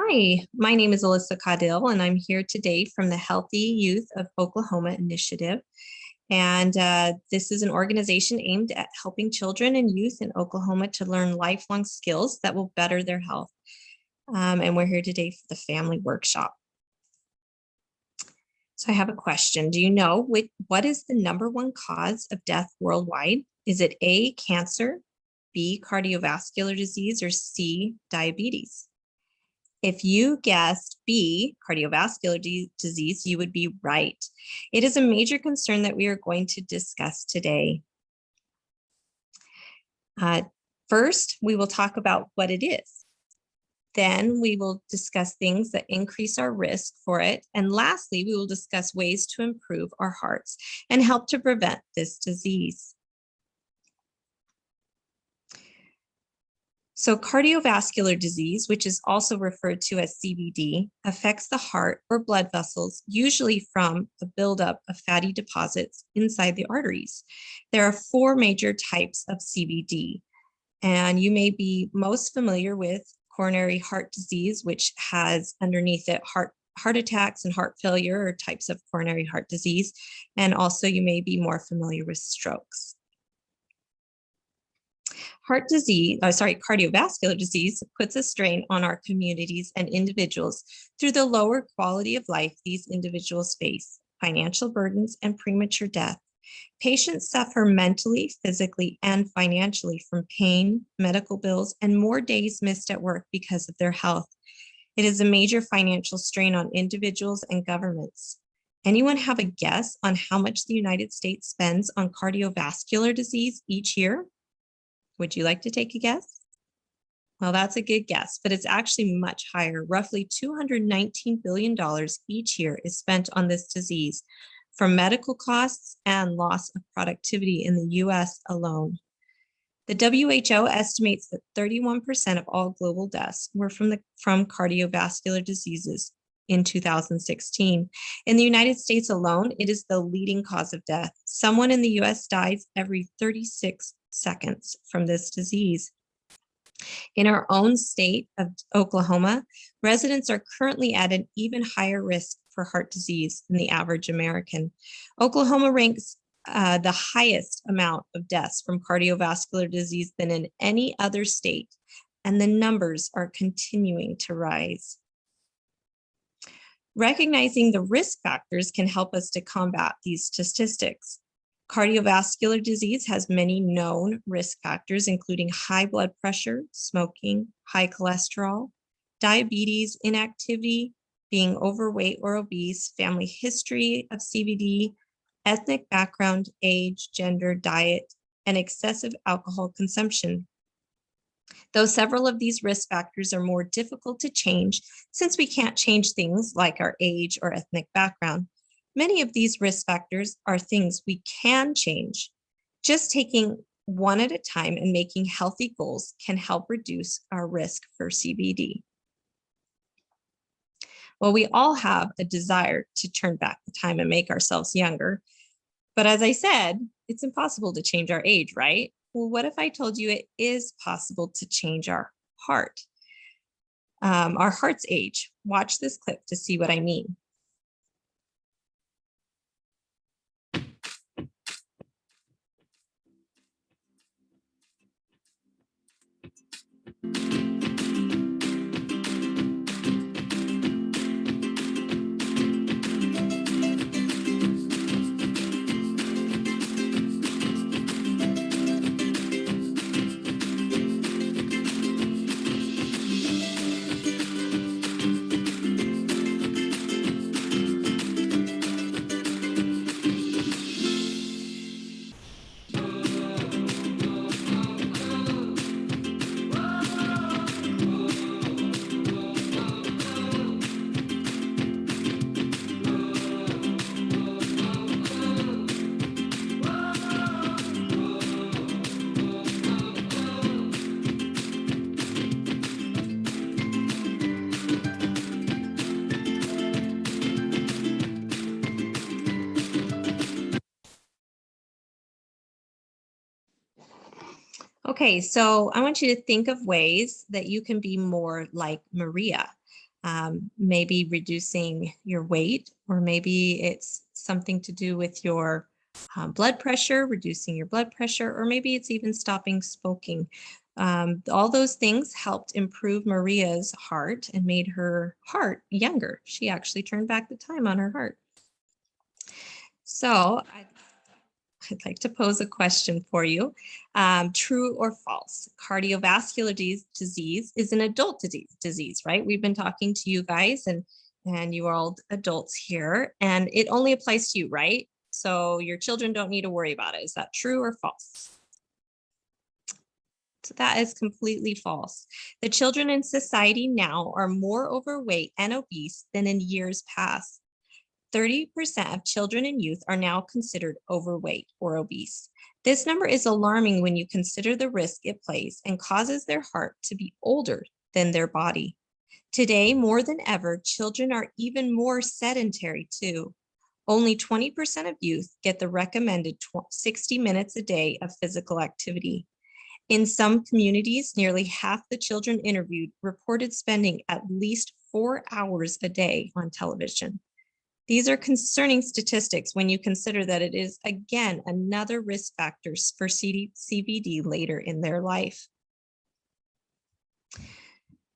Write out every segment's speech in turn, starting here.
Hi, my name is Alyssa Caudill, and I'm here today from the Healthy Youth of Oklahoma Initiative. And this is an organization aimed at helping children and youth in Oklahoma to learn lifelong skills that will better their health. And we're here today for the family workshop. So I have a question. Do you know what is the #1 cause of death worldwide? Is it A, cancer, B, cardiovascular disease, or C, diabetes? If you guessed B, cardiovascular disease, you would be right. It is a major concern that we are going to discuss today. First, we will talk about what it is. Then we will discuss things that increase our risk for it. And lastly, we will discuss ways to improve our hearts and help to prevent this disease. So cardiovascular disease, which is also referred to as CVD, affects the heart or blood vessels, usually from a buildup of fatty deposits inside the arteries. There are 4 major types of CVD, and you may be most familiar with coronary heart disease, which has underneath it heart attacks and heart failure, or types of coronary heart disease. And also you may be more familiar with strokes. Cardiovascular disease puts a strain on our communities and individuals through the lower quality of life these individuals face, financial burdens, and premature death. Patients suffer mentally, physically, and financially from pain, medical bills, and more days missed at work because of their health. It is a major financial strain on individuals and governments. Anyone have a guess on how much the United States spends on cardiovascular disease each year? Would you like to take a guess? Well, that's a good guess, but it's actually much higher. Roughly $219 billion each year is spent on this disease from medical costs and loss of productivity in the US alone. The WHO estimates that 31% of all global deaths were from cardiovascular diseases in 2016. In the United States alone, it is the leading cause of death. Someone in the US dies every 36 seconds from this disease. In our own state of Oklahoma, residents are currently at an even higher risk for heart disease than the average American. Oklahoma ranks the highest amount of deaths from cardiovascular disease than in any other state, and the numbers are continuing to rise. Recognizing the risk factors can help us to combat these statistics. Cardiovascular disease has many known risk factors, including high blood pressure, smoking, high cholesterol, diabetes, inactivity, being overweight or obese, family history of CVD, ethnic background, age, gender, diet, and excessive alcohol consumption. Though several of these risk factors are more difficult to change, since we can't change things like our age or ethnic background, many of these risk factors are things we can change. Just taking one at a time and making healthy goals can help reduce our risk for CVD. Well, we all have a desire to turn back the time and make ourselves younger. But as I said, it's impossible to change our age, right? Well, what if I told you it is possible to change our heart's age? Watch this clip to see what I mean. Okay, so I want you to think of ways that you can be more like Maria. maybe reducing your weight, or maybe it's something to do with your blood pressure, reducing your blood pressure, or maybe it's even stopping smoking. All those things helped improve Maria's heart and made her heart younger. She actually turned back the time on her heart. So I'd like to pose a question for you. True or false? Cardiovascular disease is an adult disease, right? We've been talking to you guys and you are all adults here, and it only applies to you, right? So your children don't need to worry about it. Is that true or false? So that is completely false. The children in society now are more overweight and obese than in years past. 30% of children and youth are now considered overweight or obese. This number is alarming when you consider the risk it plays and causes their heart to be older than their body. Today, more than ever, children are even more sedentary too. Only 20% of youth get the recommended 60 minutes a day of physical activity. In some communities, nearly half the children interviewed reported spending at least 4 hours a day on television. These are concerning statistics when you consider that it is, again, another risk factor for CVD later in their life.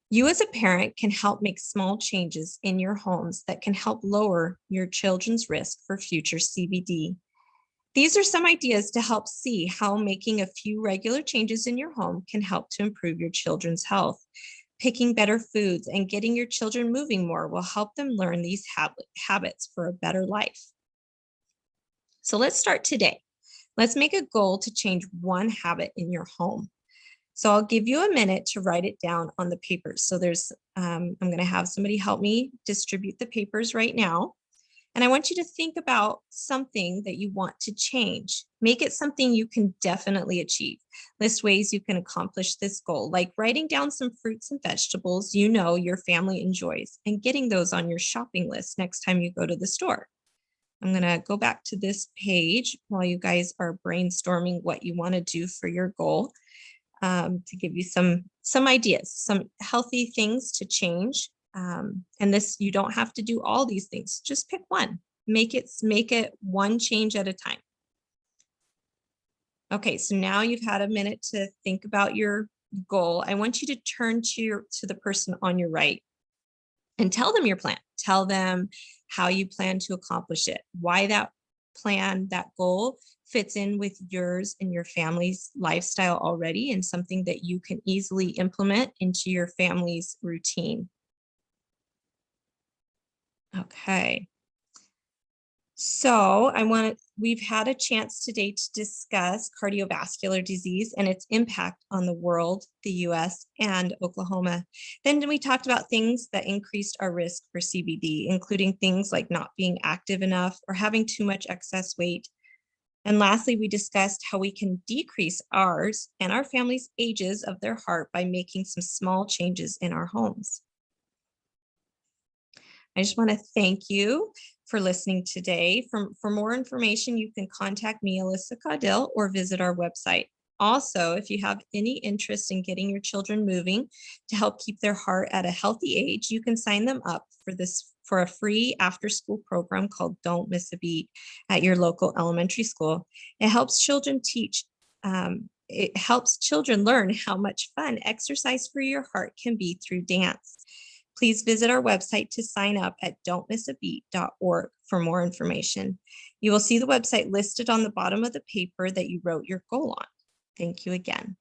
You as a parent can help make small changes in your homes that can help lower your children's risk for future CVD. These are some ideas to help see how making a few regular changes in your home can help to improve your children's health. Picking better foods and getting your children moving more will help them learn these habits for a better life. So let's start today. Let's make a goal to change one habit in your home. So I'll give you a minute to write it down on the papers. So I'm going to have somebody help me distribute the papers right now. And I want you to think about something that you want to change. Make it something you can definitely achieve. List ways you can accomplish this goal, like writing down some fruits and vegetables you know your family enjoys and getting those on your shopping list next time you go to the store. I'm going to go back to this page while you guys are brainstorming what you want to do for your goal, to give you some ideas, some healthy things to change. And this, you don't have to do all these things. Just pick one. Make it one change at a time. Okay, so now you've had a minute to think about your goal. I want you to turn to the person on your right and tell them your plan. Tell them how you plan to accomplish it, why that plan, that goal fits in with yours and your family's lifestyle already, and something that you can easily implement into your family's routine. Okay. So we've had a chance today to discuss cardiovascular disease and its impact on the world, the US, and Oklahoma. Then we talked about things that increased our risk for CVD, including things like not being active enough or having too much excess weight. And lastly, we discussed how we can decrease ours and our family's ages of their heart by making some small changes in our homes. I just want to thank you for listening today. For more information, you can contact me, Alyssa Caudill, or visit our website. Also, if you have any interest in getting your children moving to help keep their heart at a healthy age, you can sign them up for a free after-school program called Don't Miss a Beat at your local elementary school. It helps children learn how much fun exercise for your heart can be through dance. Please visit our website to sign up at don'tmissabeat.org for more information. You will see the website listed on the bottom of the paper that you wrote your goal on. Thank you again.